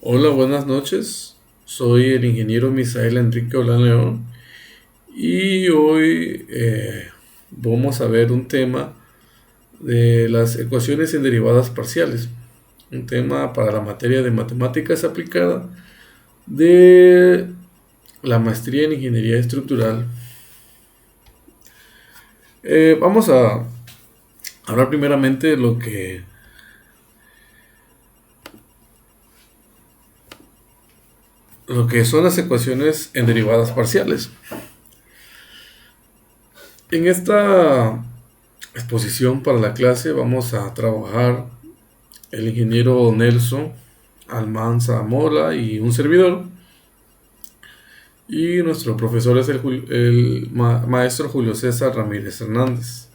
Hola, buenas noches. Soy el ingeniero Misael Enrique Olán León y hoy vamos a ver un tema de las ecuaciones en derivadas parciales, un tema para la materia de matemáticas aplicada de la maestría en ingeniería estructural. Vamos a hablar primeramente de lo que son las ecuaciones en derivadas parciales. En esta exposición para la clase vamos a trabajar el ingeniero Nelson Almanza Mola y un servidor. Y nuestro profesor es el maestro Julio César Ramírez Hernández.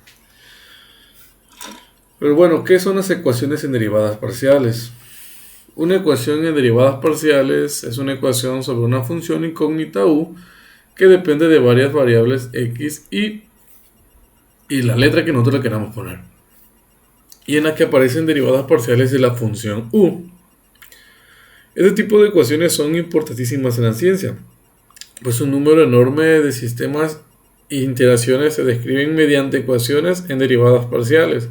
Pero bueno, ¿qué son las ecuaciones en derivadas parciales? Una ecuación en derivadas parciales es una ecuación sobre una función incógnita u que depende de varias variables x y la letra que nosotros le queramos poner, y en la que aparecen derivadas parciales de la función u. Este tipo de ecuaciones son importantísimas en la ciencia, pues un número enorme de sistemas e interacciones se describen mediante ecuaciones en derivadas parciales.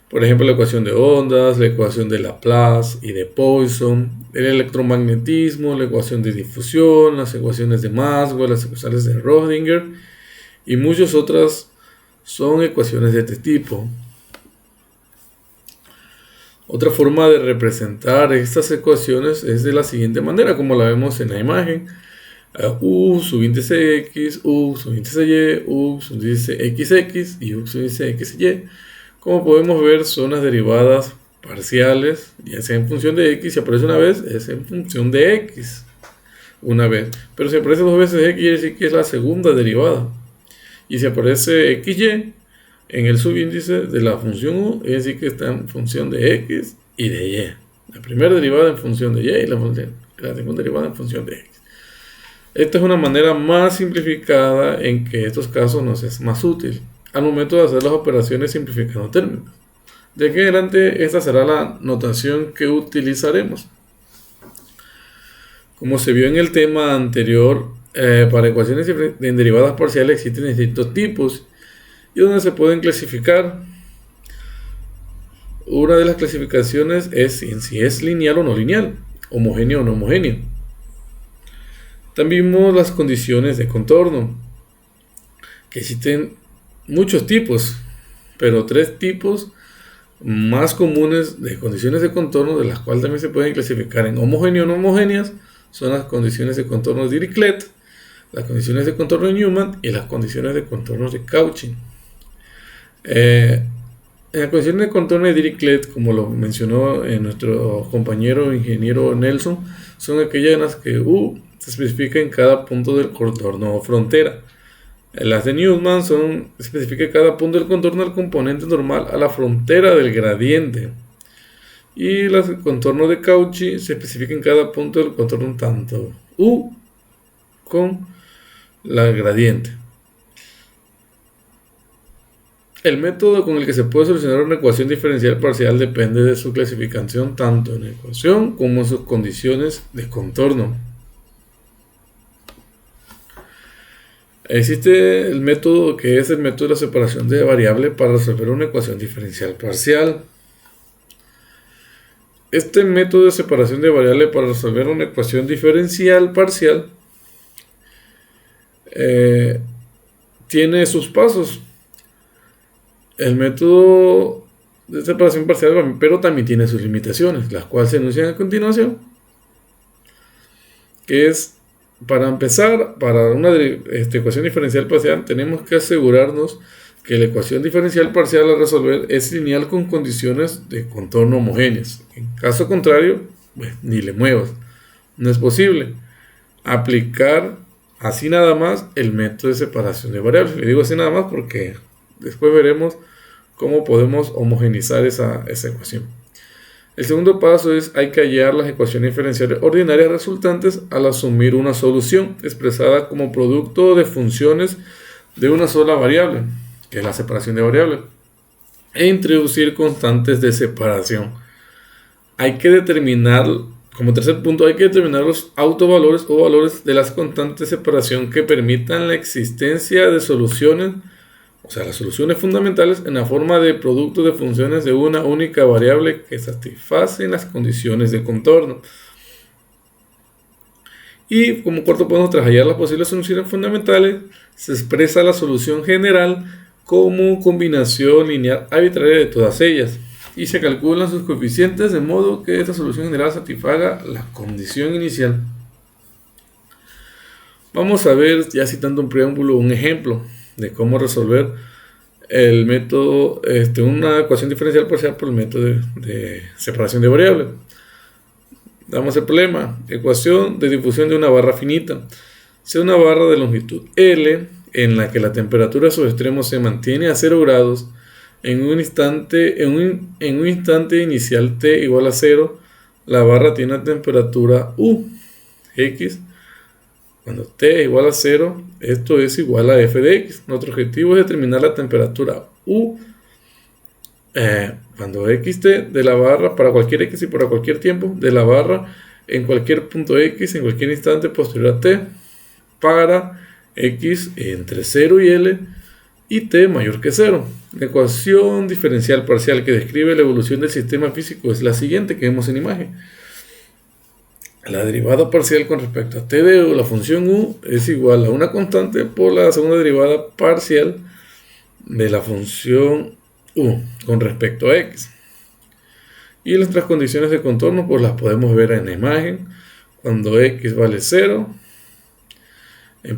Por ejemplo, la ecuación de ondas, la ecuación de Laplace y de Poisson, el electromagnetismo, la ecuación de difusión, las ecuaciones de Maxwell, las ecuaciones de Rödinger y muchas otras son ecuaciones de este tipo. Otra forma de representar estas ecuaciones es de la siguiente manera, como la vemos en la imagen. U subíndice x, u subíndice y, u subíndice xx y u subíndice xy. Como podemos ver, son las derivadas parciales, ya sea en función de x, si aparece una vez, es en función de x una vez. Pero si aparece dos veces x, quiere decir que es la segunda derivada. Y si aparece xy en el subíndice de la función u, es decir que está en función de x y de y. La primera derivada en función de y y la segunda derivada en función de x. Esta es una manera más simplificada en que estos casos nos es más útil al momento de hacer las operaciones simplificando términos. De aquí en adelante esta será la notación que utilizaremos. Como se vio en el tema anterior, para ecuaciones en derivadas parciales existen distintos tipos y donde se pueden clasificar. Una de las clasificaciones es si es lineal o no lineal, homogéneo o no homogéneo. También vimos las condiciones de contorno, que existen muchos tipos, pero tres tipos más comunes de condiciones de contorno, de las cuales también se pueden clasificar en homogéneo o no homogéneas, son las condiciones de contorno de Dirichlet, las condiciones de contorno de Newman y las condiciones de contorno de Cauchy. En las condiciones de contorno de Dirichlet, como lo mencionó nuestro compañero ingeniero Nelson, son aquellas en las que U se especifica en cada punto del contorno o frontera. Las de Newman especifica cada punto del contorno del componente normal a la frontera del gradiente. Y las de contorno de Cauchy se especifica en cada punto del contorno tanto U con la gradiente. El método con el que se puede solucionar una ecuación diferencial parcial depende de su clasificación tanto en la ecuación como en sus condiciones de contorno. Existe el método que es el método de la separación de variable para resolver una ecuación diferencial parcial. Este método de separación de variable para resolver una ecuación diferencial parcial tiene sus pasos. El método de separación parcial, pero también tiene sus limitaciones, las cuales se enuncian a continuación, que es, para empezar, para una ecuación diferencial parcial tenemos que asegurarnos que la ecuación diferencial parcial a resolver es lineal con condiciones de contorno homogéneas. En caso contrario, ni le muevas. No es posible aplicar así nada más el método de separación de variables. Le digo así nada más porque después veremos cómo podemos homogeneizar esa ecuación. El segundo paso es hay que hallar las ecuaciones diferenciales ordinarias resultantes al asumir una solución expresada como producto de funciones de una sola variable, que es la separación de variables, e introducir constantes de separación. Hay que determinar Como tercer punto, hay que determinar los autovalores o valores de las constantes de separación que permitan la existencia de soluciones, o sea, las soluciones fundamentales en la forma de productos de funciones de una única variable que satisfacen las condiciones de contorno. Y como cuarto punto, tras hallar las posibles soluciones fundamentales, se expresa la solución general como combinación lineal arbitraria de todas ellas. Y se calculan sus coeficientes de modo que esta solución general satisfaga la condición inicial. Vamos a ver, ya citando un preámbulo, un ejemplo de cómo resolver el método, una ecuación diferencial parcial por el método de separación de variables. Damos el problema: ecuación de difusión de una barra finita. Sea una barra de longitud L en la que la temperatura a sus extremos se mantiene a 0 grados en un instante inicial t igual a 0. La barra tiene una temperatura U, X. Cuando t es igual a 0, esto es igual a f de x. Nuestro objetivo es determinar la temperatura U cuando xt de la barra para cualquier x y para cualquier tiempo de la barra en cualquier punto x en cualquier instante posterior a t para x entre 0 y L y t mayor que 0. La ecuación diferencial parcial que describe la evolución del sistema físico es la siguiente que vemos en imagen. La derivada parcial con respecto a t de u, la función u, es igual a una constante por la segunda derivada parcial de la función u con respecto a x. Y nuestras condiciones de contorno pues las podemos ver en la imagen. Cuando x vale 0,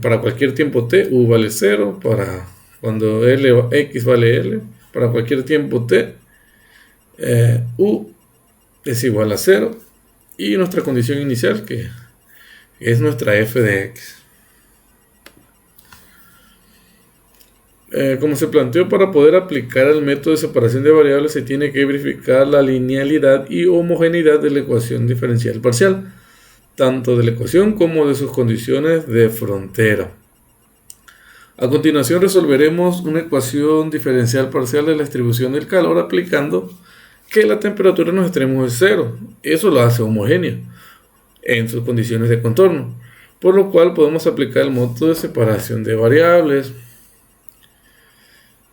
para cualquier tiempo t, u vale 0, para cuando x vale L, para cualquier tiempo t, u es igual a 0. Y nuestra condición inicial, que es nuestra f de x. Como se planteó, para poder aplicar el método de separación de variables se tiene que verificar la linealidad y homogeneidad de la ecuación diferencial parcial, tanto de la ecuación como de sus condiciones de frontera. A continuación resolveremos una ecuación diferencial parcial de la distribución del calor aplicando que la temperatura en los extremos es 0. Eso la hace homogénea en sus condiciones de contorno, por lo cual podemos aplicar el método de separación de variables.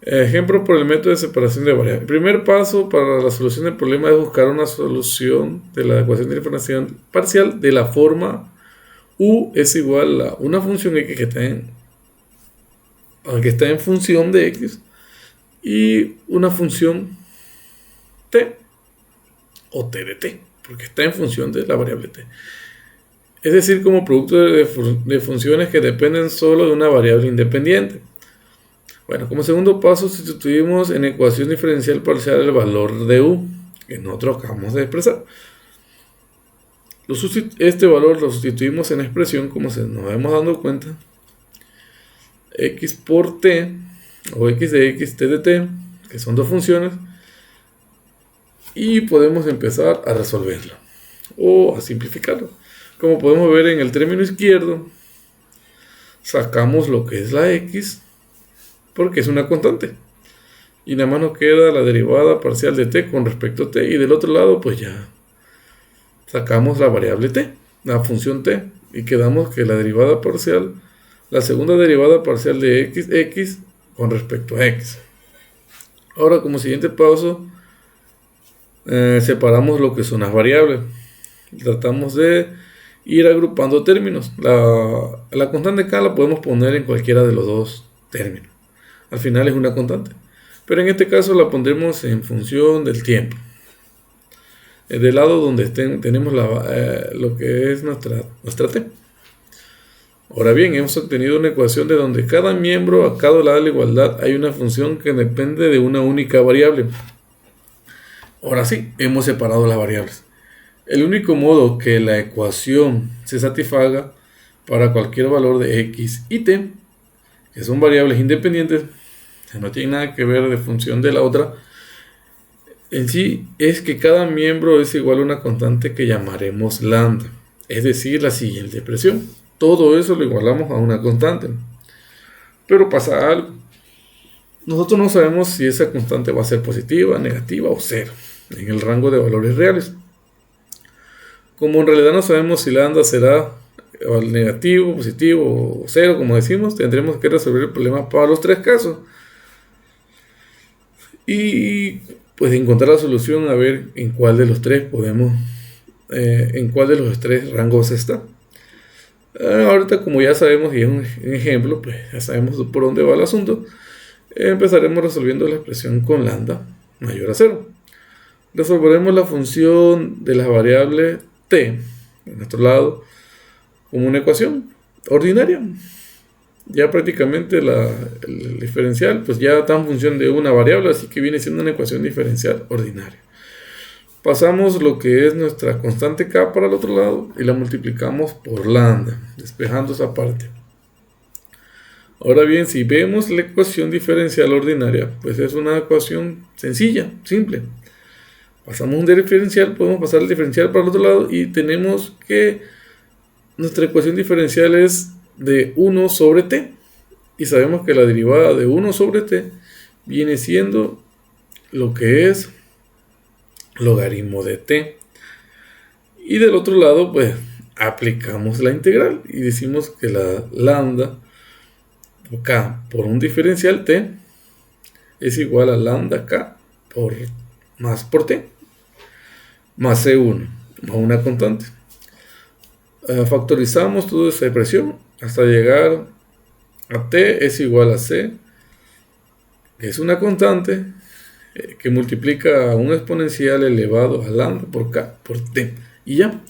Ejemplo por el método de separación de variables. El primer paso para la solución del problema es buscar una solución de la ecuación de diferenciación parcial de la forma u es igual a una función x que está en función de x y una función t o t de t, porque está en función de la variable t. Es decir, como producto de funciones que dependen solo de una variable independiente. Bueno, como segundo paso sustituimos en ecuación diferencial parcial el valor de u que nosotros acabamos de expresar. Este valor lo sustituimos en la expresión como se nos hemos dado cuenta, x por t o x de x, t de t, que son dos funciones, y podemos empezar a resolverlo o a simplificarlo. Como podemos ver en el término izquierdo, sacamos lo que es la x porque es una constante y nada más nos queda la derivada parcial de t con respecto a t, y del otro lado pues ya sacamos la variable t, la función t, y quedamos que la derivada parcial, la segunda derivada parcial de x con respecto a x. Ahora, como siguiente paso, separamos lo que son las variables. Tratamos de ir agrupando términos. La constante k la podemos poner en cualquiera de los dos términos. Al final es una constante, pero en este caso la pondremos en función del tiempo. Del lado donde tenemos lo que es nuestra t. Ahora bien, hemos obtenido una ecuación de donde cada miembro a cada lado de la igualdad hay una función que depende de una única variable. Ahora sí, hemos separado las variables. El único modo que la ecuación se satisfaga para cualquier valor de x y t, que son variables independientes, que no tienen nada que ver de función de la otra, en sí es que cada miembro es igual a una constante que llamaremos lambda, es decir, la siguiente expresión. Todo eso lo igualamos a una constante. Pero pasa algo. Nosotros no sabemos si esa constante va a ser positiva, negativa o cero en el rango de valores reales. Como en realidad no sabemos si lambda será negativo, positivo o cero, como decimos, tendremos que resolver el problema para los tres casos. Y pues encontrar la solución a ver en cuál de los tres podemos, en cuál de los tres rangos está. Ahorita como ya sabemos y es un ejemplo, pues ya sabemos por dónde va el asunto. Empezaremos resolviendo la expresión con lambda mayor a 0. Resolveremos la función de las variables t, en nuestro lado, como una ecuación ordinaria. Ya prácticamente el diferencial pues ya está en función de una variable, así que viene siendo una ecuación diferencial ordinaria. Pasamos lo que es nuestra constante k para el otro lado y la multiplicamos por lambda, despejando esa parte. Ahora bien, si vemos la ecuación diferencial ordinaria, pues es una ecuación sencilla, simple. Pasamos un diferencial, podemos pasar el diferencial para el otro lado y tenemos que nuestra ecuación diferencial es de 1 sobre t. Y sabemos que la derivada de 1 sobre t viene siendo lo que es logaritmo de t. Y del otro lado, pues aplicamos la integral y decimos que la lambda k por un diferencial t es igual a lambda k por t más c1 más una constante. Factorizamos toda esa expresión hasta llegar a t es igual a c, que es una constante que multiplica a un exponencial elevado a lambda por k por t. Y ya.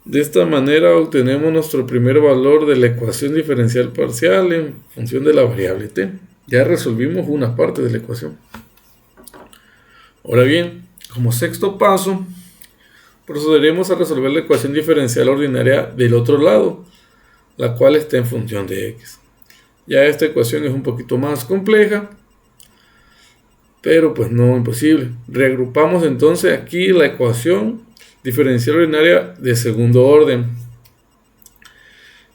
De esta manera obtenemos nuestro primer valor de la ecuación diferencial parcial en función de la variable t. Ya resolvimos una parte de la ecuación. Ahora bien, como sexto paso, procederemos a resolver la ecuación diferencial ordinaria del otro lado, la cual está en función de x. Ya esta ecuación es un poquito más compleja, pero pues no imposible. Reagrupamos entonces aquí la ecuación diferencial ordinaria de segundo orden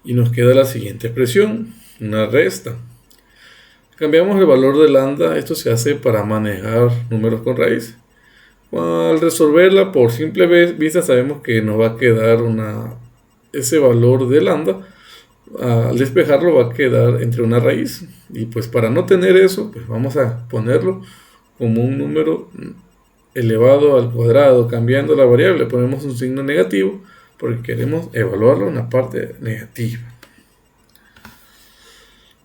y nos queda la siguiente expresión, una resta. Cambiamos el valor de lambda, esto se hace para manejar números con raíz. Al resolverla por simple vista sabemos que nos va a quedar ese valor de lambda, al despejarlo va a quedar entre una raíz, y pues para no tener eso pues vamos a ponerlo como un número elevado al cuadrado. Cambiando la variable ponemos un signo negativo porque queremos evaluarlo en la parte negativa.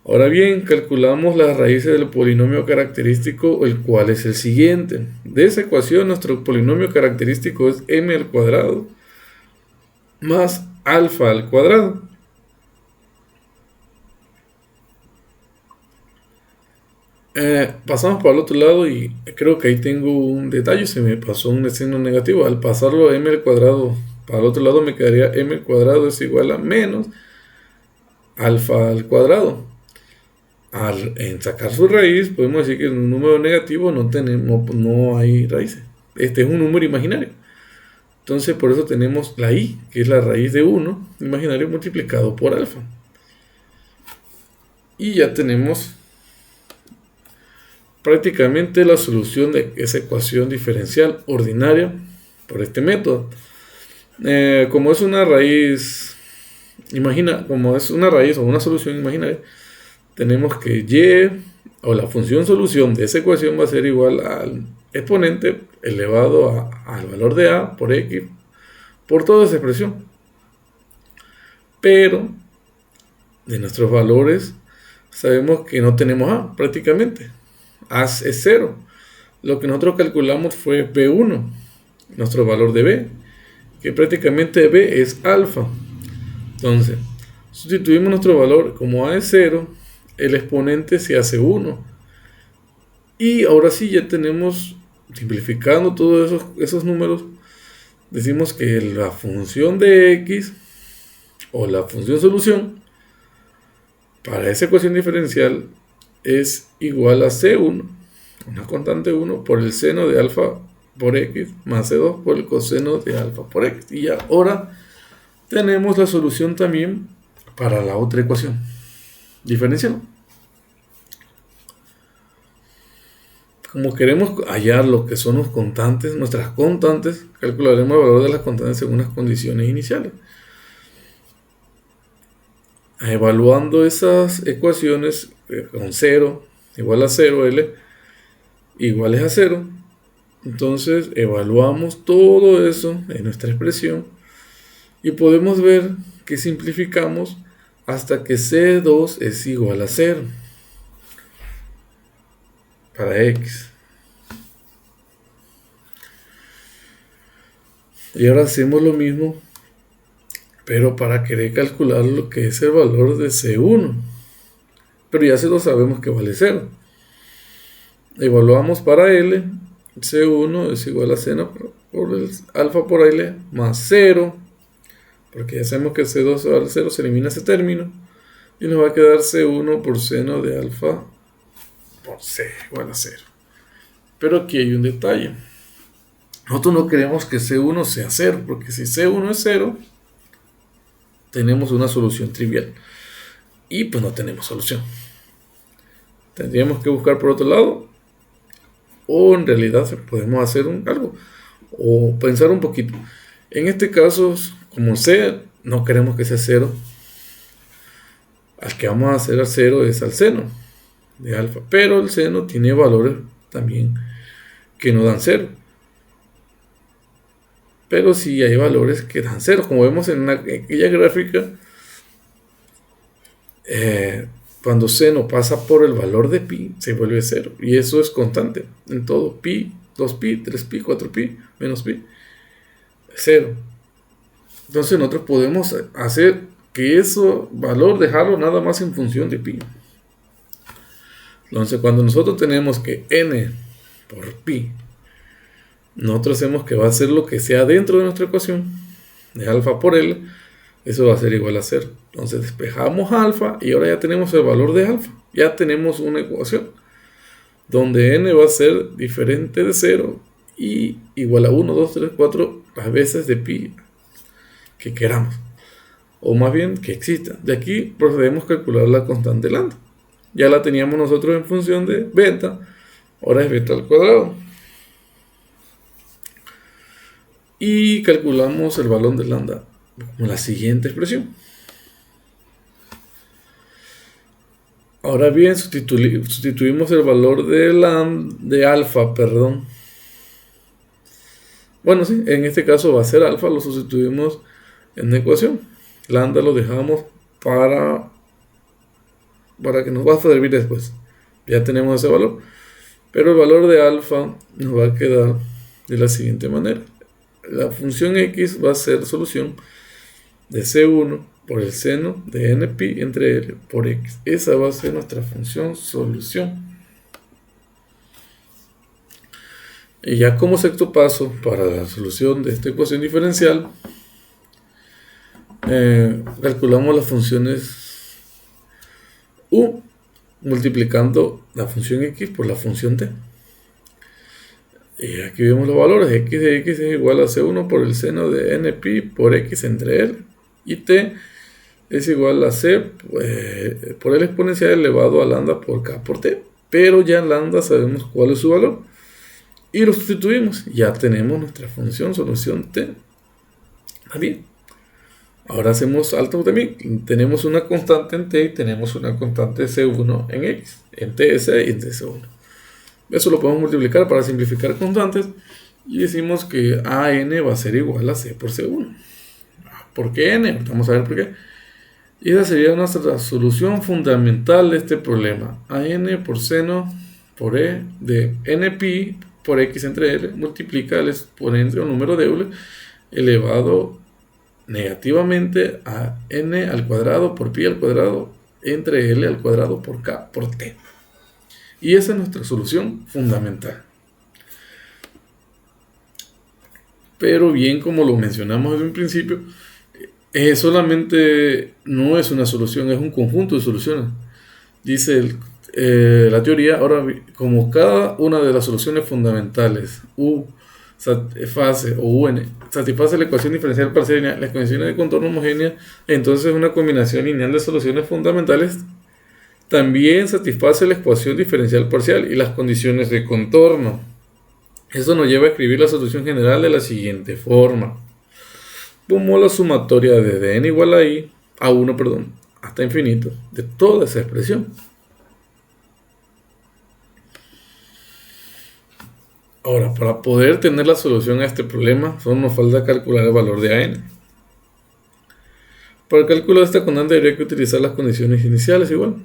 Ahora bien, calculamos las raíces del polinomio característico, el cual es el siguiente. De esa ecuación nuestro polinomio característico es m al cuadrado más alfa al cuadrado. Pasamos para el otro lado y creo que ahí tengo un detalle, se me pasó un signo negativo. Al pasarlo a m al cuadrado para el otro lado me quedaría m al cuadrado es igual a menos alfa al cuadrado. En sacar su raíz podemos decir que en un número negativo no hay raíces. Este es un número imaginario. Entonces por eso tenemos la i, que es la raíz de 1 imaginario multiplicado por alfa. Y ya tenemos prácticamente la solución de esa ecuación diferencial ordinaria por este método. Como es una raíz o una solución imaginaria, tenemos que y o la función solución de esa ecuación va a ser igual al exponente elevado al valor de a por x por toda esa expresión. Pero de nuestros valores sabemos que no tenemos a prácticamente. A es 0. Lo que nosotros calculamos fue b1, nuestro valor de b, que prácticamente b es alfa. Entonces, sustituimos nuestro valor, como a es 0, el exponente se hace 1. Y ahora sí ya tenemos, simplificando todos esos números, decimos que la función de x, o la función solución, para esa ecuación diferencial, es igual a C1, una constante 1, por el seno de alfa por x, más C2 por el coseno de alfa por x. Y ya ahora tenemos la solución también para la otra ecuación diferencial. como queremos hallar lo que son los constantes, nuestras constantes, calcularemos el valor de las constantes según las condiciones iniciales. Evaluando esas ecuaciones con 0 igual a 0, L iguales a 0, entonces evaluamos todo eso en nuestra expresión y podemos ver que simplificamos hasta que C2 es igual a 0 para X. Y ahora hacemos lo mismo, pero para querer calcular lo que es el valor de C1. Pero ya se lo sabemos que vale 0. Evaluamos para L, C1 es igual a C0 por el alfa por L más 0, porque ya sabemos que C2 vale 0, se elimina ese término, y nos va a quedar C1 por seno de alfa por C igual a 0. Pero aquí hay un detalle. Nosotros no queremos que C1 sea 0, porque si C1 es 0, tenemos una solución trivial. Y pues no tenemos solución. Tendríamos que buscar por otro lado. O en realidad podemos hacer algo. O pensar un poquito. En este caso, como C, no queremos que sea 0. Al que vamos a hacer al 0 es al seno de alfa. Pero el seno tiene valores también que no dan 0. Pero sí hay valores que dan 0. Como vemos en aquella gráfica, cuando seno pasa por el valor de pi, se vuelve 0. Y eso es constante en todo. Pi, 2pi, 3pi, 4pi, menos pi, 0. Entonces nosotros podemos hacer que ese valor dejarlo nada más en función de pi. Entonces cuando nosotros tenemos que n por pi, nosotros hacemos que va a ser lo que sea dentro de nuestra ecuación de alfa por L, eso va a ser igual a 0. Entonces despejamos alfa y ahora ya tenemos el valor de alfa. Ya tenemos una ecuación donde n va a ser diferente de 0 y igual a 1, 2, 3, 4 las veces de pi que queramos, o más bien que exista. De aquí procedemos a calcular la constante lambda. Ya la teníamos nosotros en función de beta, ahora es beta al cuadrado. Y calculamos el valor de lambda con la siguiente expresión. Ahora bien, sustituimos el valor de alfa, perdón. Bueno, sí, en este caso va a ser alfa, lo sustituimos en la ecuación. Lambda lo dejamos para que nos va a servir después. Ya tenemos ese valor. Pero el valor de alfa nos va a quedar de la siguiente manera. La función x va a ser solución de C1 por el seno de npi entre L por x. Esa va a ser nuestra función solución. Y ya como sexto paso para la solución de esta ecuación diferencial, calculamos las funciones u multiplicando la función x por la función t. Y aquí vemos los valores. X de x es igual a C1 por el seno de npi por x entre L. Y t es igual a c por el exponencial elevado a lambda por k por t. Pero ya en lambda sabemos cuál es su valor. Y lo sustituimos. Ya tenemos nuestra función solución t. ¿Está bien? Ahora hacemos alto también. Tenemos una constante en t y tenemos una constante C1 en x. En ts y en tc1. Eso lo podemos multiplicar para simplificar constantes y decimos que AN va a ser igual a C por C1. ¿Por qué N? Vamos a ver por qué. Y esa sería nuestra solución fundamental de este problema. AN por seno por E de NPi por X entre L multiplica el exponente o número de Euler elevado negativamente a N al cuadrado por pi al cuadrado entre L al cuadrado por K por T. Y esa es nuestra solución fundamental. Pero bien, como lo mencionamos desde un principio, solamente no es una solución, es un conjunto de soluciones. Dice la teoría, ahora como cada una de las soluciones fundamentales U satisface o UN satisface la ecuación diferencial parcial lineal, las condiciones de contorno homogénea, entonces una combinación lineal de soluciones fundamentales También satisface la ecuación diferencial parcial y las condiciones de contorno. Eso nos lleva a escribir la solución general de la siguiente forma. Como la sumatoria de dn igual a i, a 1, perdón, hasta infinito, de toda esa expresión. Ahora, para poder tener la solución a este problema, solo nos falta calcular el valor de an. Para el cálculo de esta constante habría que utilizar las condiciones iniciales igual.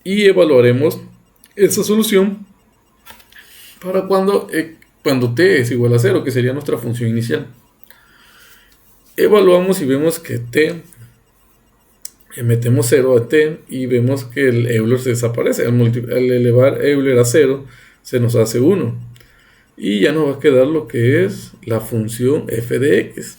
Y evaluaremos esa solución para cuando t es igual a 0, que sería nuestra función inicial. Evaluamos y vemos que t, metemos 0 a t y vemos que el Euler se desaparece. Al elevar Euler a 0 se nos hace 1. Y ya nos va a quedar lo que es la función f de x,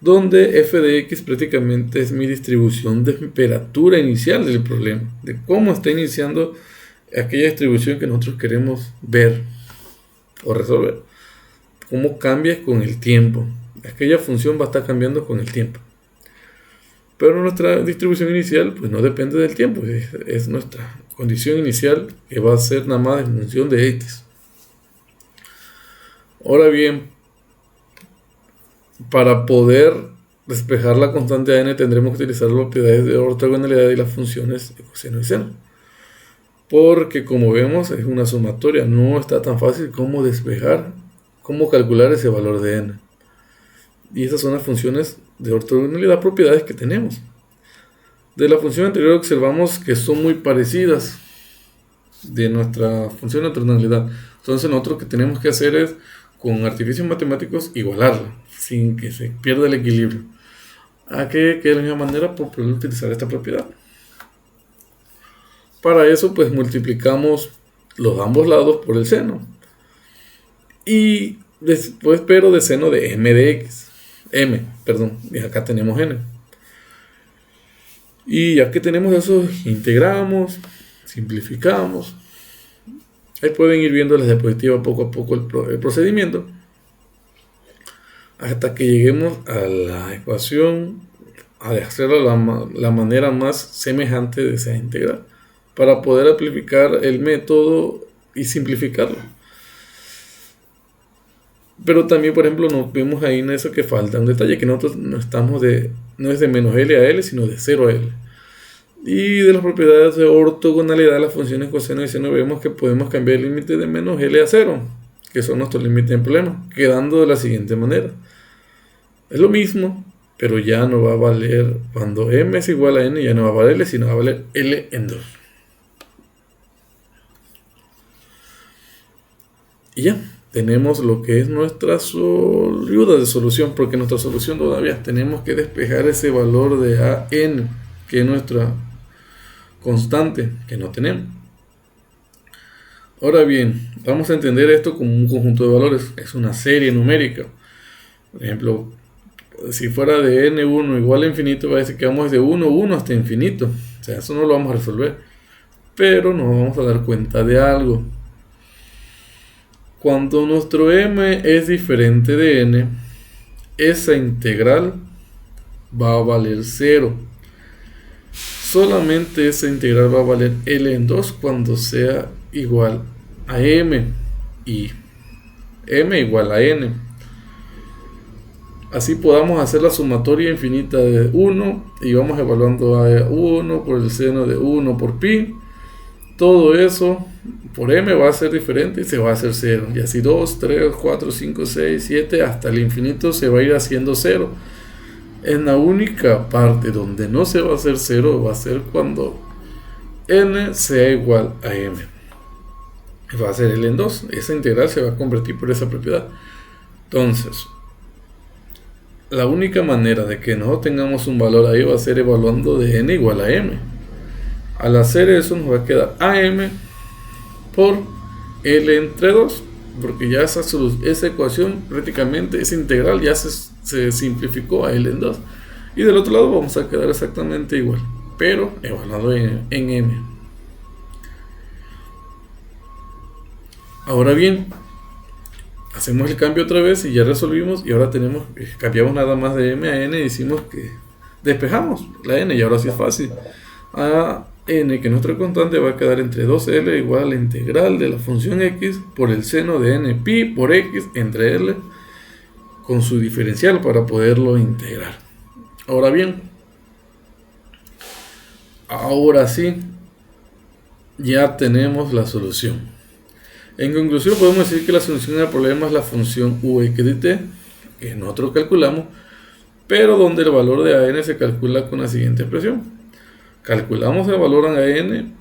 donde f de x prácticamente es mi distribución de temperatura inicial del problema, de cómo está iniciando aquella distribución que nosotros queremos ver o resolver, cómo cambia con el tiempo. Aquella función va a estar cambiando con el tiempo, pero nuestra distribución inicial pues no depende del tiempo, es nuestra condición inicial que va a ser nada más en función de x. Ahora bien, para poder despejar la constante n tendremos que utilizar las propiedades de ortogonalidad y las funciones de coseno y seno, porque como vemos es una sumatoria, no está tan fácil como despejar, como calcular ese valor de n. Y esas son las funciones de ortogonalidad, propiedades que tenemos. De la función anterior observamos que son muy parecidas de nuestra función de ortogonalidad. Entonces nosotros lo que tenemos que hacer es, con artificios matemáticos, igualarla, sin que se pierda el equilibrio. ¿A qué? Que de la misma manera por poder utilizar esta propiedad. Para eso pues multiplicamos los ambos lados por el seno. Y después, pero de seno de m de x. Y acá tenemos n. Y ya que tenemos eso, integramos, simplificamos. Ahí pueden ir viendo la diapositiva poco a poco el procedimiento, hasta que lleguemos a la ecuación, a hacerla la manera más semejante de esa integral, para poder aplicar el método y simplificarlo. Pero también, por ejemplo, nos vemos ahí en eso que falta un detalle, que nosotros no es de menos L a L, sino de 0 a L. Y de las propiedades de ortogonalidad de las funciones coseno y seno vemos que podemos cambiar el límite de menos L a 0, que son nuestros límites en problema, quedando de la siguiente manera. Es lo mismo, pero ya no va a valer, cuando m es igual a n, ya no va a valer L, sino va a valer L en 2. Y ya, tenemos lo que es nuestra ayuda de solución, porque nuestra solución todavía tenemos que despejar ese valor de an, que es nuestra constante, que no tenemos. Ahora bien, vamos a entender esto como un conjunto de valores, es una serie numérica. Por ejemplo, si fuera de n1 igual a infinito, va a decir que vamos de 1 hasta infinito. O sea, eso no lo vamos a resolver, pero nos vamos a dar cuenta de algo. Cuando nuestro m es diferente de n, esa integral va a valer 0. Solamente esa integral va a valer L en 2 cuando sea igual a m y m igual a n. Así podamos hacer la sumatoria infinita de 1 y vamos evaluando a 1 por el seno de 1 por pi. Todo eso por m va a ser diferente y se va a hacer 0. Y así 2, 3, 4, 5, 6, 7 hasta el infinito se va a ir haciendo 0. En la única parte donde no se va a hacer 0 va a ser cuando n sea igual a m. Va a ser L en 2. Esa integral se va a convertir por esa propiedad. Entonces, la única manera de que nosotros tengamos un valor ahí va a ser evaluando de n igual a m. Al hacer eso nos va a quedar am por L entre 2, porque ya esa ecuación prácticamente, esa integral ya se simplificó a L en 2. Y del otro lado vamos a quedar exactamente igual, pero evaluado en m. Ahora bien, hacemos el cambio otra vez y ya resolvimos, y ahora cambiamos nada más de m a n y decimos que despejamos la n, y ahora sí es fácil. A n, que nuestra constante, va a quedar entre 2L igual a la integral de la función x por el seno de n pi por x entre L con su diferencial para poderlo integrar. Ahora bien, ahora sí, ya tenemos la solución. En conclusión, podemos decir que la solución al problema es la función ux de t, que nosotros calculamos, pero donde el valor de a n se calcula con la siguiente expresión. Calculamos el valor a n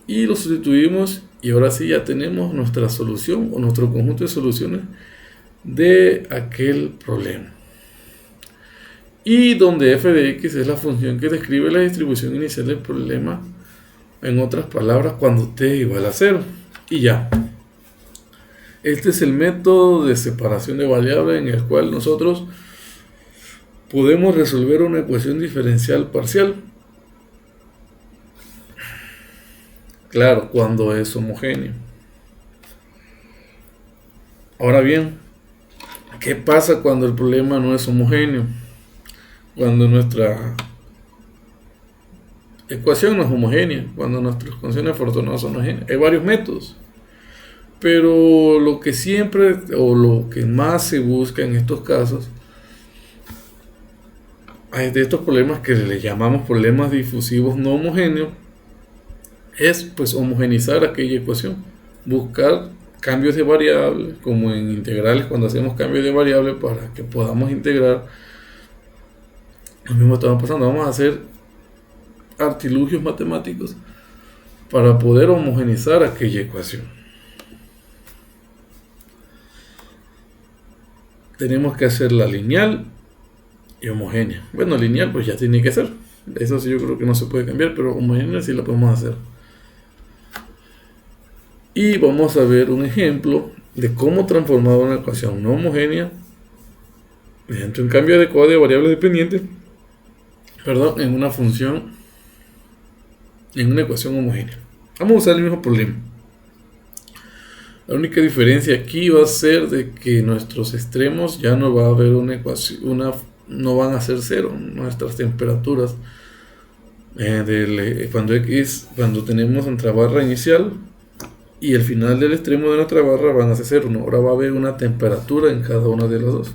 y lo sustituimos, y ahora sí ya tenemos nuestra solución o nuestro conjunto de soluciones de aquel problema. Y donde f de x es la función que describe la distribución inicial del problema, en otras palabras, cuando t es igual a 0. Y ya. Este es el método de separación de variables en el cual nosotros podemos resolver una ecuación diferencial parcial. Claro, cuando es homogéneo. Ahora bien, ¿qué pasa cuando el problema no es homogéneo? Cuando nuestra ecuación no es homogénea, cuando nuestras funciones afortunadas son homogéneas. Hay varios métodos, pero lo que siempre o lo que más se busca en estos casos, de estos problemas que le llamamos problemas difusivos no homogéneos, es pues homogeneizar aquella ecuación, buscar cambios de variables, como en integrales cuando hacemos cambios de variables para que podamos integrar. Lo mismo estamos pasando, vamos a hacer artilugios matemáticos para poder homogeneizar aquella ecuación. Tenemos que hacerla lineal y homogénea. Bueno, lineal pues ya tiene que ser, eso sí yo creo que no se puede cambiar, pero homogénea sí la podemos hacer. Y vamos a ver un ejemplo de cómo transformar una ecuación no homogénea mediante un cambio adecuado de variables dependientes, en una función, en una ecuación homogénea. Vamos a usar el mismo problema. La única diferencia aquí va a ser de que nuestros extremos ya no va a haber una ecuación, no van a ser cero. Nuestras temperaturas cuando tenemos nuestra barra inicial y el final del extremo de nuestra barra van a ser cero. Ahora va a haber una temperatura en cada una de las dos.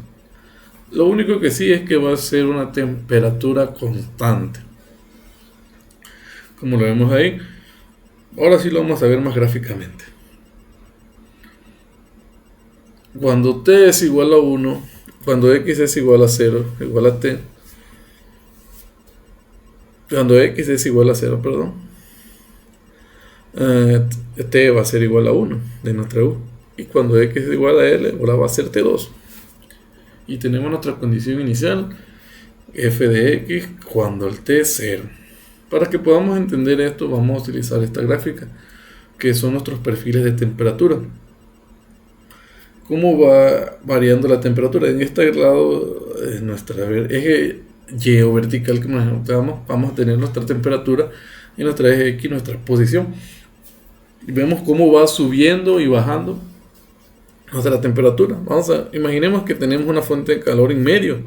Lo único que sí es que va a ser una temperatura constante, como lo vemos ahí. Ahora sí lo vamos a ver más gráficamente. Cuando t es igual a 1, cuando x es igual a 0, igual a t, cuando x es igual a 0, t va a ser igual a 1 de nuestra u, y cuando x es igual a l, ahora va a ser t2, y tenemos nuestra condición inicial, f de x cuando el t es 0. Para que podamos entender esto, vamos a utilizar esta gráfica, que son nuestros perfiles de temperatura. ¿Cómo va variando la temperatura? En este lado, nuestra eje y o vertical que manejamos, vamos a tener nuestra temperatura, y nuestra eje x, nuestra posición. Y vemos cómo va subiendo y bajando nuestra temperatura. Imaginemos que tenemos una fuente de calor en medio.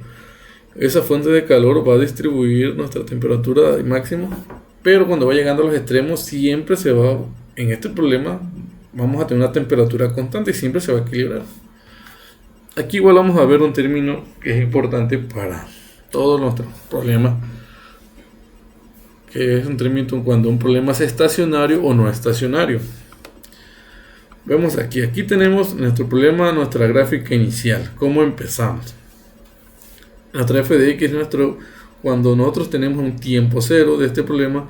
Esa fuente de calor va a distribuir nuestra temperatura máxima, pero cuando va llegando a los extremos siempre se va, en este problema vamos a tener una temperatura constante y siempre se va a equilibrar. Aquí igual vamos a ver un término que es importante para todos nuestros problemas, que es un término cuando un problema es estacionario o no estacionario. Vemos aquí tenemos nuestro problema, nuestra gráfica inicial, cómo empezamos. Nuestra f de x es cuando nosotros tenemos un tiempo cero de este problema,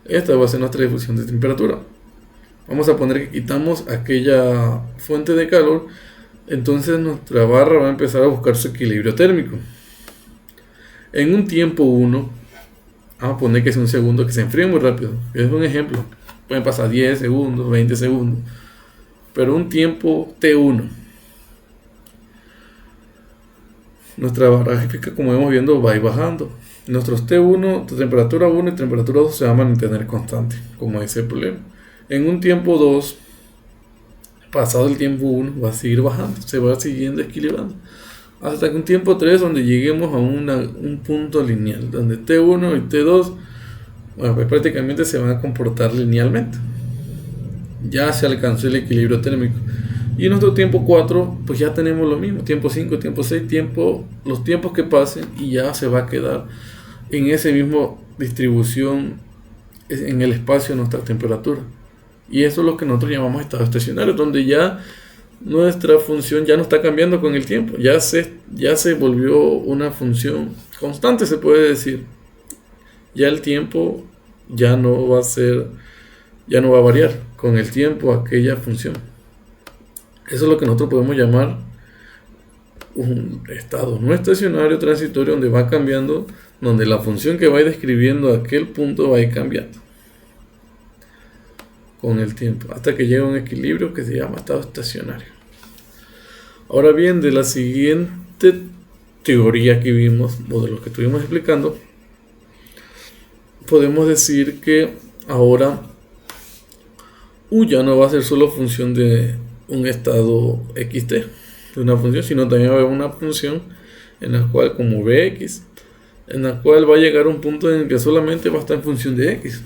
esta va a ser nuestra difusión de temperatura. Vamos a poner que quitamos aquella fuente de calor, entonces nuestra barra va a empezar a buscar su equilibrio térmico. En un tiempo 1, vamos a poner que es un segundo, que se enfría muy rápido, es un ejemplo, pueden pasar 10 segundos, 20 segundos, pero un tiempo t1, nuestra barra gráfica, como vemos viendo, va a ir bajando. Nuestros T1, temperatura 1 y temperatura 2 se van a mantener constantes, como dice el problema. En un tiempo 2, pasado el tiempo 1 va a seguir bajando, se va siguiendo equilibrando. Hasta que un tiempo 3 donde lleguemos a un punto lineal, donde T1 y T2 bueno, pues prácticamente se van a comportar linealmente. Ya se alcanzó el equilibrio térmico. Y en nuestro tiempo 4, pues ya tenemos lo mismo. Tiempo 5, tiempo 6, los tiempos que pasen y ya se va a quedar en ese mismo distribución en el espacio de nuestra temperatura. Y eso es lo que nosotros llamamos estado estacionario, donde ya nuestra función ya no está cambiando con el tiempo. Ya se volvió una función constante, se puede decir. Ya el tiempo ya no va a variar con el tiempo aquella función. Eso es lo que nosotros podemos llamar un estado no estacionario transitorio, donde va cambiando, donde la función que va a ir describiendo aquel punto va a ir cambiando con el tiempo, hasta que llega a un equilibrio que se llama estado estacionario. Ahora bien, de la siguiente teoría que vimos, o de lo que estuvimos explicando, podemos decir que ahora U ya no va a ser solo función de un estado xt, de una función, sino también va a haber una función en la cual, como Bx, en la cual va a llegar a un punto en el que solamente va a estar en función de x,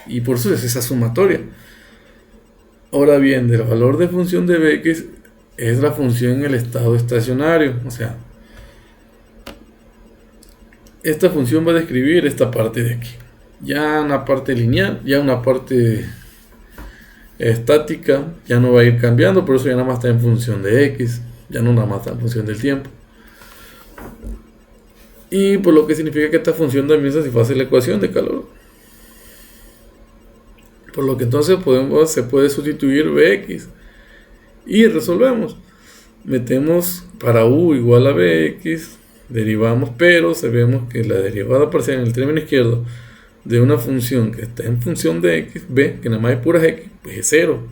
y por eso es esa sumatoria. Ahora bien, del valor de función de Bx es la función en el estado estacionario, o sea, esta función va a describir esta parte de aquí. Ya una parte lineal, ya una parte estática, ya no va a ir cambiando, por eso ya nada más está en función de x, ya no nada más está en función del tiempo. Y por lo que significa que esta función también satisface la ecuación de calor. Por lo que entonces se puede sustituir Bx y resolvemos. Metemos para U igual a Bx, derivamos, pero sabemos que la derivada parcial en el término izquierdo de una función que está en función de x, b, que nada más es puras x, pues es 0.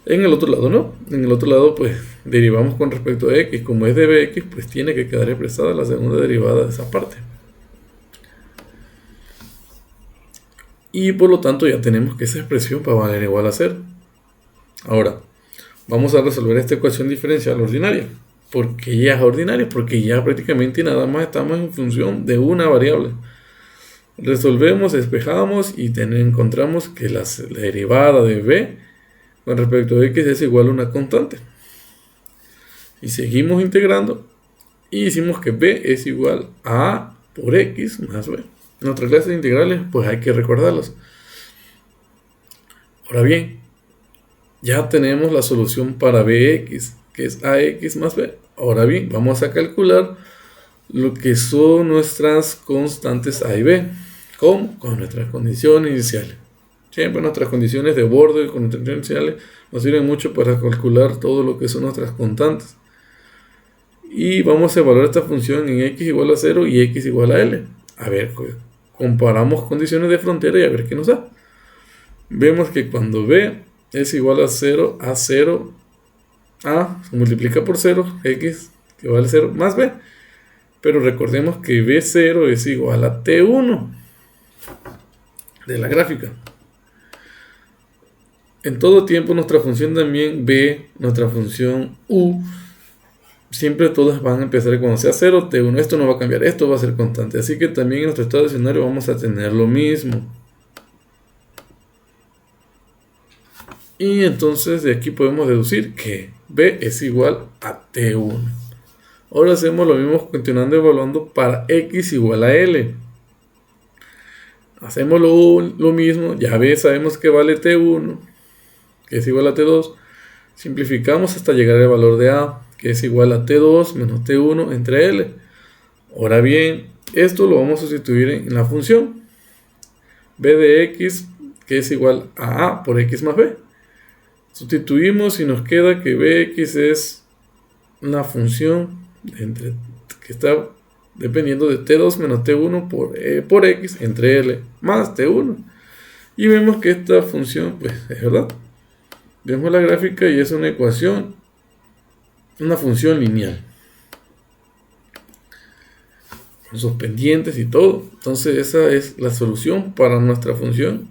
En el otro lado no. En el otro lado pues derivamos con respecto a x. Como es de bx, pues tiene que quedar expresada la segunda derivada de esa parte. Y por lo tanto ya tenemos que esa expresión va a valer igual a 0. Ahora, vamos a resolver esta ecuación diferencial ordinaria. ¿Por qué ya es ordinaria? Porque ya prácticamente nada más estamos en función de una variable. Resolvemos, despejamos y encontramos que la derivada de b con respecto a x es igual a una constante. Y seguimos integrando y hicimos que b es igual a a por x más b. Nuestras clases de integrales pues hay que recordarlas. Ahora bien, ya tenemos la solución para bx, que es ax más b. Ahora bien, vamos a calcular lo que son nuestras constantes a y b. ¿Cómo? Con nuestras condiciones iniciales. Siempre nuestras condiciones de borde con nuestras condiciones iniciales nos sirven mucho para calcular todo lo que son nuestras constantes. Y vamos a evaluar esta función en x igual a 0 y x igual a l. A ver, comparamos condiciones de frontera y a ver qué nos da. Vemos que cuando b es igual a 0, a 0, a se multiplica por 0, x que vale 0 más b. Pero recordemos que b0 es igual a t1 de la gráfica. En todo tiempo nuestra función también b, nuestra función u, siempre todas van a empezar cuando sea 0, t1. Esto no va a cambiar, esto va a ser constante. Así que también en nuestro estado estacionario vamos a tener lo mismo. Y entonces de aquí podemos deducir que b es igual a t1. Ahora hacemos lo mismo continuando evaluando para x igual a l. Hacemos lo mismo, ya b sabemos que vale t1, que es igual a t2. Simplificamos hasta llegar al valor de a, que es igual a t2 menos t1 entre l. Ahora bien, esto lo vamos a sustituir en la función b de x, que es igual a por x más b. Sustituimos y nos queda que bx es una función que está dependiendo de t2 menos t1 por x entre l más t1. Y vemos que esta función, pues es verdad. Vemos la gráfica y es una ecuación, una función lineal, con sus pendientes y todo. Entonces esa es la solución para nuestra función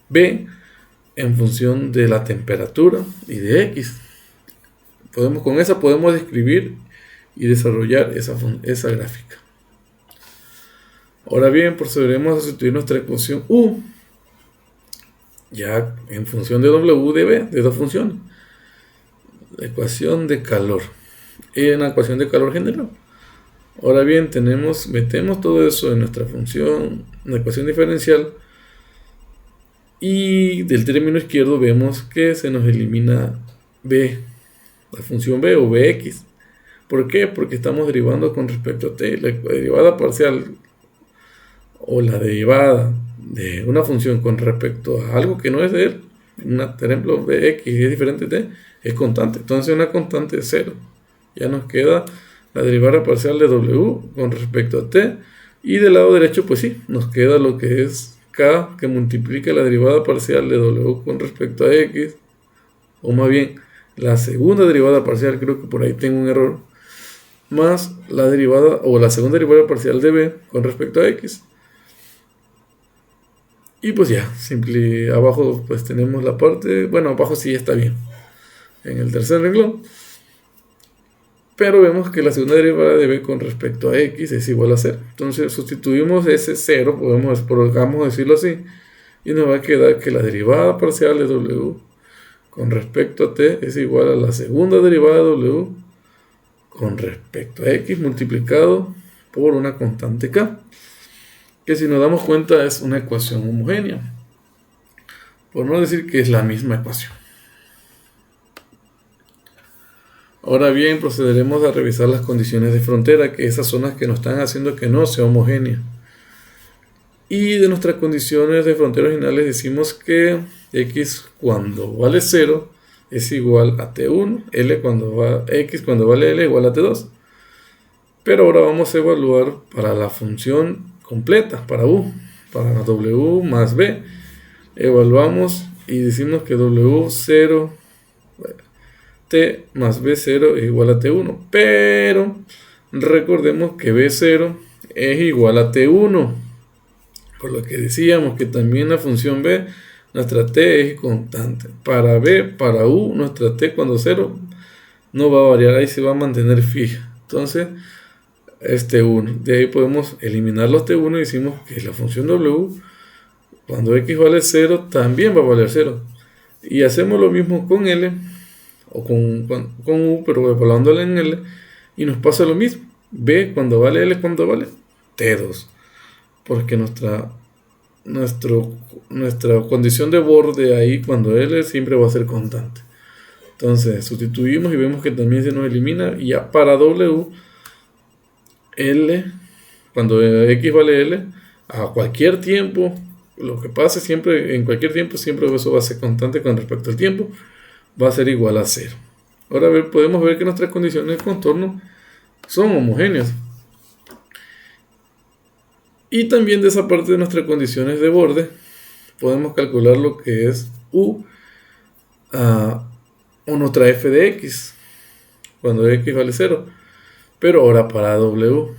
b en función de la temperatura y de X. Con esa podemos describir y desarrollar esa gráfica. Ahora bien, procederemos a sustituir nuestra ecuación U ya en función de W de B, de dos funciones. La ecuación de calor en la ecuación de calor general. Ahora bien, metemos todo eso en nuestra función, la ecuación diferencial, y del término izquierdo vemos que se nos elimina B, la función B o Bx. ¿Por qué? Porque estamos derivando con respecto a t. La derivada parcial o la derivada de una función con respecto a algo que no es de él, por ejemplo Bx es diferente de t, es constante. Entonces una constante es 0. Ya nos queda la derivada parcial de w con respecto a t, y del lado derecho pues sí, nos queda lo que es k, que multiplica la derivada parcial de w con respecto a x, o más bien la segunda derivada parcial, creo que por ahí tengo un error, más la derivada o la segunda derivada parcial de b con respecto a x. Y pues ya, abajo pues tenemos la parte, bueno, abajo sí está bien, en el tercer renglón. Pero vemos que la segunda derivada de b con respecto a x es igual a 0. Entonces sustituimos ese 0, podemos decirlo así, y nos va a quedar que la derivada parcial de w con respecto a t es igual a la segunda derivada de w con respecto a x multiplicado por una constante k, que si nos damos cuenta es una ecuación homogénea, por no decir que es la misma ecuación. Ahora bien, procederemos a revisar las condiciones de frontera, que esas son las que nos están haciendo que no sea homogénea. Y de nuestras condiciones de frontera originales decimos que x cuando vale 0 es igual a t1, x cuando vale l igual a t2. Pero ahora vamos a evaluar para la función completa, para u, para w más b. Evaluamos y decimos que w0 t más b0 es igual a t1, pero recordemos que b0 es igual a t1, por lo que decíamos que también la función b, nuestra t es constante. Para b, para u, nuestra t cuando 0 no va a variar, ahí se va a mantener fija. Entonces es t1, de ahí podemos eliminar los t1 y decimos que la función w cuando x vale 0 también va a valer 0. Y hacemos lo mismo con l o con u, pero evaluándole en l, y nos pasa lo mismo. B cuando vale l cuando vale t2, porque nuestra condición de borde ahí cuando l siempre va a ser constante. Entonces sustituimos y vemos que también se nos elimina, y ya para w, l cuando x vale l a cualquier tiempo, lo que pase siempre, en cualquier tiempo, siempre eso va a ser constante con respecto al tiempo, va a ser igual a 0. Ahora podemos ver que nuestras condiciones de contorno son homogéneas. Y también de esa parte de nuestras condiciones de borde podemos calcular lo que es u o nuestra f de x cuando x vale 0. Pero ahora para w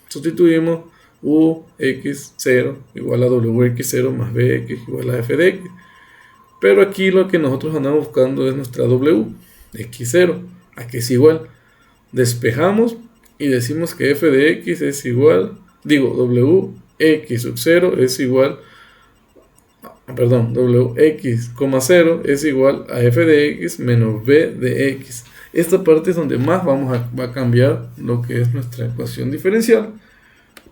sustituimos u x0 igual a wx0 más bx igual a f de x. Pero aquí lo que nosotros andamos buscando es nuestra w, x0, a que es igual. Despejamos y decimos que f de x es igual, w x sub 0 es igual, w x, 0 es igual a f de x menos b de x. Esta parte es donde más va a cambiar lo que es nuestra ecuación diferencial,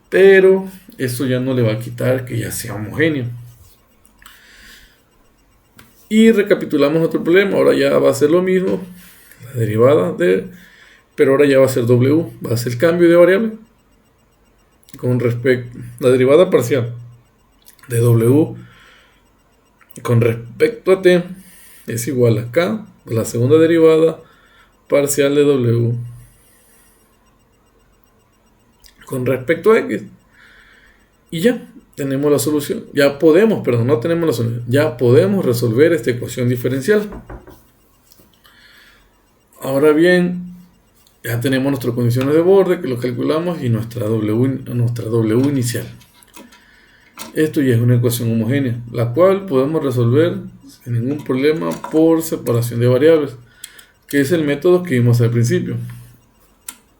pero eso ya no le va a quitar que ya sea homogéneo. Y recapitulamos nuestro problema. Ahora ya va a ser lo mismo, la derivada pero ahora ya va a ser w, va a ser el cambio de variable con respecto a la derivada parcial de w con respecto a t es igual a k, la segunda derivada parcial de w con respecto a x. Y ya tenemos la solución. Ya podemos resolver esta ecuación diferencial. Ahora bien, ya tenemos nuestras condiciones de borde que lo calculamos y nuestra w inicial. Esto ya es una ecuación homogénea, la cual podemos resolver sin ningún problema por separación de variables, que es el método que vimos al principio.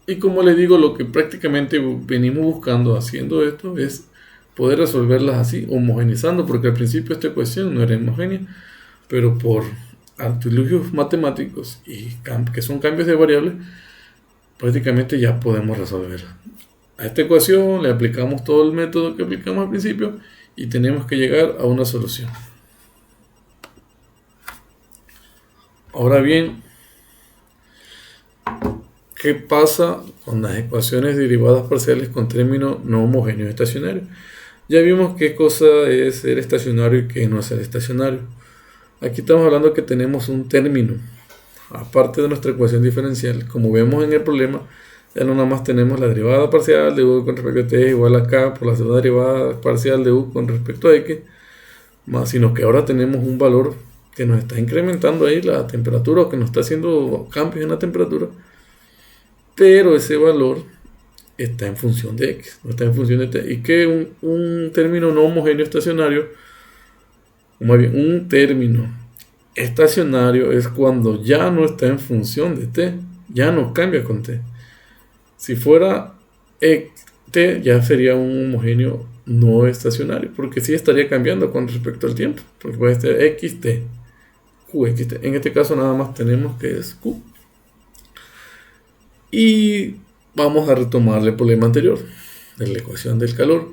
Y como les digo, lo que prácticamente venimos buscando haciendo esto es poder resolverlas así, homogeneizando, porque al principio esta ecuación no era homogénea, pero por artilugios matemáticos y que son cambios de variables, prácticamente ya podemos resolverla. A esta ecuación le aplicamos todo el método que aplicamos al principio y tenemos que llegar a una solución. Ahora bien, ¿qué pasa con las ecuaciones derivadas parciales con término no homogéneo estacionario? Ya vimos qué cosa es ser estacionario y qué no es ser estacionario. Aquí estamos hablando que tenemos un término, aparte de nuestra ecuación diferencial. Como vemos en el problema, ya no nada más tenemos la derivada parcial de u con respecto a t igual a k por la segunda derivada parcial de u con respecto a x, más, sino que ahora tenemos un valor que nos está incrementando ahí la temperatura o que nos está haciendo cambios en la temperatura, pero ese valor está en función de x, no está en función de t. Y que un término no homogéneo estacionario, o más bien un término estacionario, es cuando ya no está en función de t, ya no cambia con t. Si fuera t, ya sería un homogéneo no estacionario, porque sí estaría cambiando con respecto al tiempo, porque puede ser xt, qxt. En este caso nada más tenemos que es q. Y vamos a retomar el problema anterior de la ecuación del calor.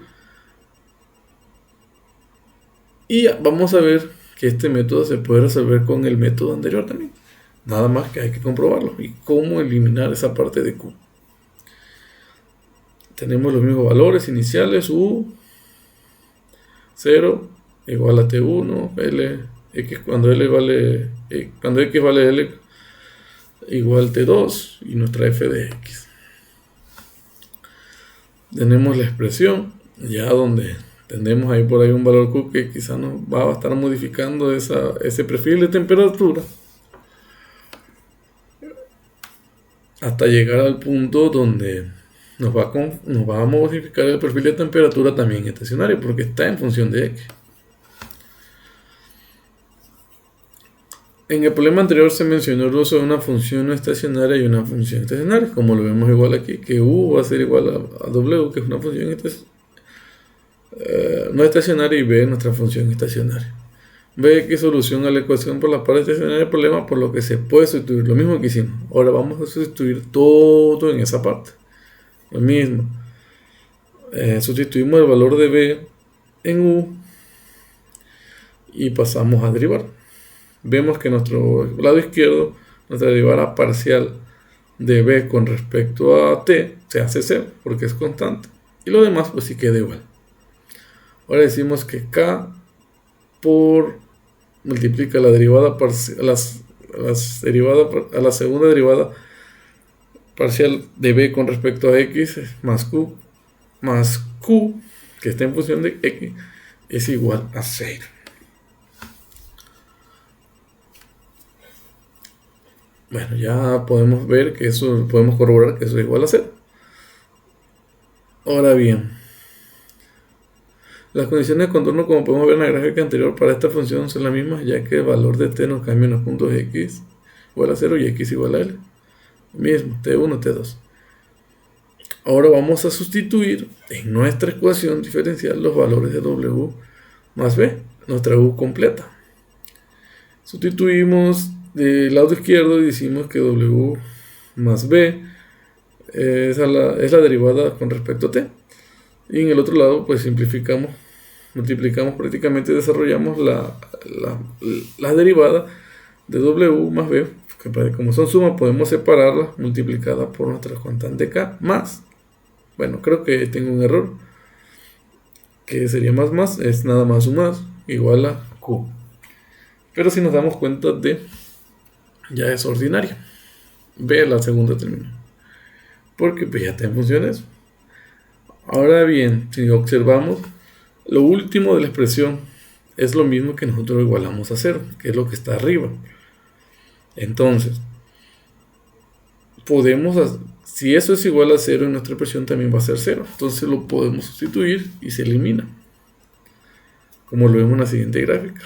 Y vamos a ver que este método se puede resolver con el método anterior también. Nada más que hay que comprobarlo. Y cómo eliminar esa parte de q. Tenemos los mismos valores iniciales, u 0 igual a t1, l, x cuando l vale, cuando x vale l igual t2 y nuestra f de x. Tenemos la expresión ya donde tenemos ahí por ahí un valor q que quizá nos va a estar modificando ese perfil de temperatura hasta llegar al punto donde nos va a modificar el perfil de temperatura también estacionario, porque está en función de x. En el problema anterior se mencionó el uso de una función no estacionaria y una función estacionaria, como lo vemos igual aquí, que u va a ser igual a w, que es una función no estacionaria, y b es nuestra función estacionaria. B que solución a la ecuación por la parte estacionaria del problema, por lo que se puede sustituir, lo mismo que hicimos. Ahora vamos a sustituir todo en esa parte. Lo mismo. Sustituimos el valor de b en u y pasamos a derivar. Vemos que nuestro lado izquierdo, nuestra derivada parcial de b con respecto a t se hace 0 porque es constante, y lo demás pues sí queda igual. Ahora decimos que k por multiplica la derivada parcial, a la segunda derivada parcial de b con respecto a x más q que está en función de x es igual a 0. Bueno, ya podemos ver que eso, podemos corroborar que eso es igual a 0. Ahora bien, las condiciones de contorno, como podemos ver en la gráfica anterior, para esta función son las mismas, ya que el valor de t nos cambia en los puntos x igual a 0 y x igual a l. Mismo, t1, t2. Ahora vamos a sustituir en nuestra ecuación diferencial los valores de w más b, nuestra u completa. Sustituimos del lado izquierdo y decimos que w más b es la derivada con respecto a t. Y en el otro lado pues simplificamos, multiplicamos, prácticamente desarrollamos la derivada de w más b, que como son sumas podemos separarlas multiplicadas por nuestra constante k más, bueno, creo que tengo un error, que sería más, es nada más un más, igual a q. Pero si nos damos cuenta de, ya es ordinaria, b la segunda término, porque pues ya está en función de eso. Ahora bien, si observamos, lo último de la expresión es lo mismo que nosotros igualamos a 0, que es lo que está arriba. Entonces, si eso es igual a 0 en nuestra expresión también va a ser 0. Entonces lo podemos sustituir y se elimina. como lo vemos en la siguiente gráfica.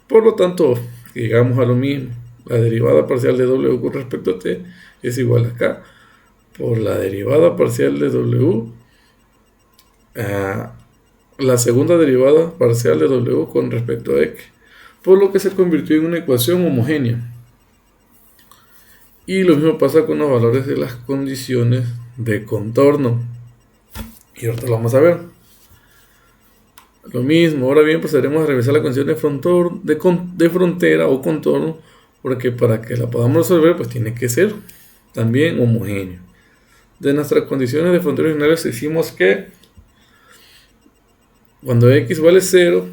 Por lo tanto, llegamos a lo mismo. La derivada parcial de W con respecto a t es igual a k por la derivada parcial de W, la segunda derivada parcial de W con respecto a x, por lo que se convirtió en una ecuación homogénea. Y lo mismo pasa con los valores de las condiciones de contorno. Y ahorita lo vamos a ver. Lo mismo, ahora bien pasaremos a revisar la condición de frontera o contorno, porque para que la podamos resolver pues tiene que ser también homogéneo. De nuestras condiciones de frontera originales decimos que cuando x vale 0,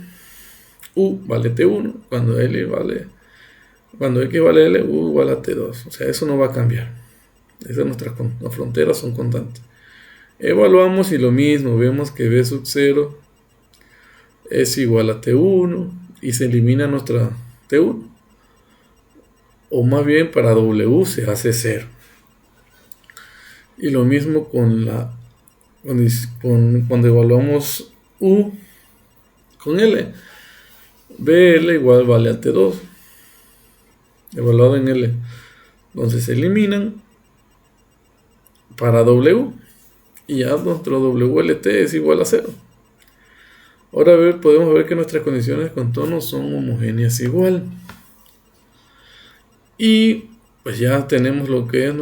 u vale t1, cuando x vale l, u vale a t2. O sea, eso no va a cambiar. Esas nuestras fronteras son constantes. Evaluamos y lo mismo, vemos que b sub 0 es igual a t1 y se elimina nuestra t1. O más bien para w se hace 0. Y lo mismo con cuando evaluamos u con l. bl igual vale a t2 evaluado en l. Entonces se eliminan para w y ya nuestro wlt es igual a 0. Ahora podemos ver que nuestras condiciones de contorno son homogéneas igual. Y pues ya tenemos lo que es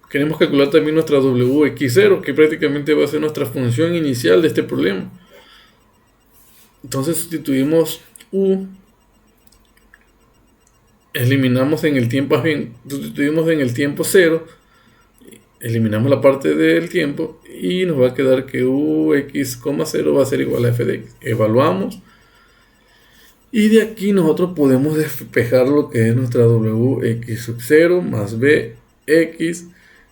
queremos calcular también nuestra wx0, que prácticamente va a ser nuestra función inicial de este problema. Entonces sustituimos u, eliminamos en el tiempo, sustituimos en el tiempo 0, eliminamos la parte del tiempo y nos va a quedar que ux,0 va a ser igual a f de x. Evaluamos y de aquí nosotros podemos despejar lo que es nuestra wx0 más bx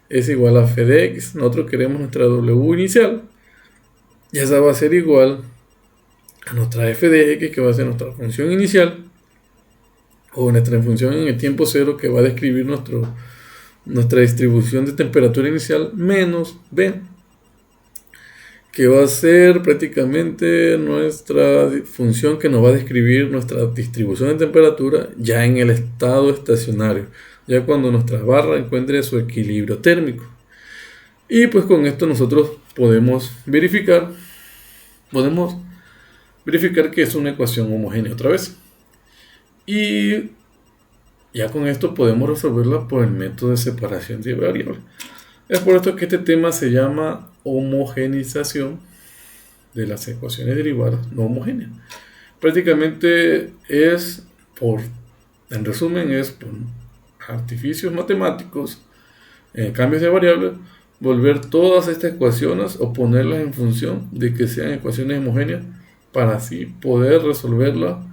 es igual a f de x. Nosotros queremos nuestra w inicial y esa va a ser igual a nuestra f de x, que va a ser nuestra función inicial, o nuestra función en el tiempo 0, que va a describir nuestra distribución de temperatura inicial, menos b, que va a ser prácticamente nuestra función que nos va a describir nuestra distribución de temperatura ya en el estado estacionario, ya cuando nuestra barra encuentre su equilibrio térmico. Y pues con esto nosotros podemos verificar que es una ecuación homogénea otra vez. Y ya con esto podemos resolverla por el método de separación de variables. Es por esto que este tema se llama homogenización de las ecuaciones derivadas no homogéneas. Prácticamente en resumen, es por artificios matemáticos, cambios de variables, volver todas estas ecuaciones o ponerlas en función de que sean ecuaciones homogéneas, para así poder resolverla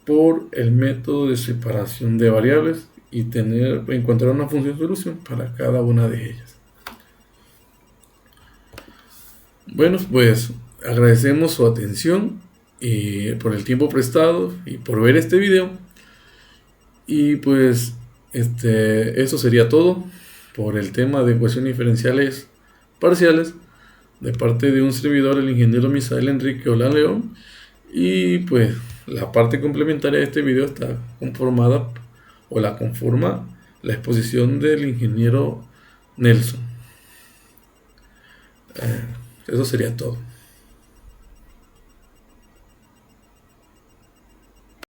por el método de separación de variables y encontrar una función solución para cada una de ellas. Bueno, pues agradecemos su atención y por el tiempo prestado y por ver este video. Y pues eso sería todo por el tema de ecuaciones diferenciales parciales de parte de un servidor, el ingeniero Misael Enrique Olán León. Y pues la parte complementaria de este video está conformada o la conforma la exposición del ingeniero Nelson. Eso sería todo.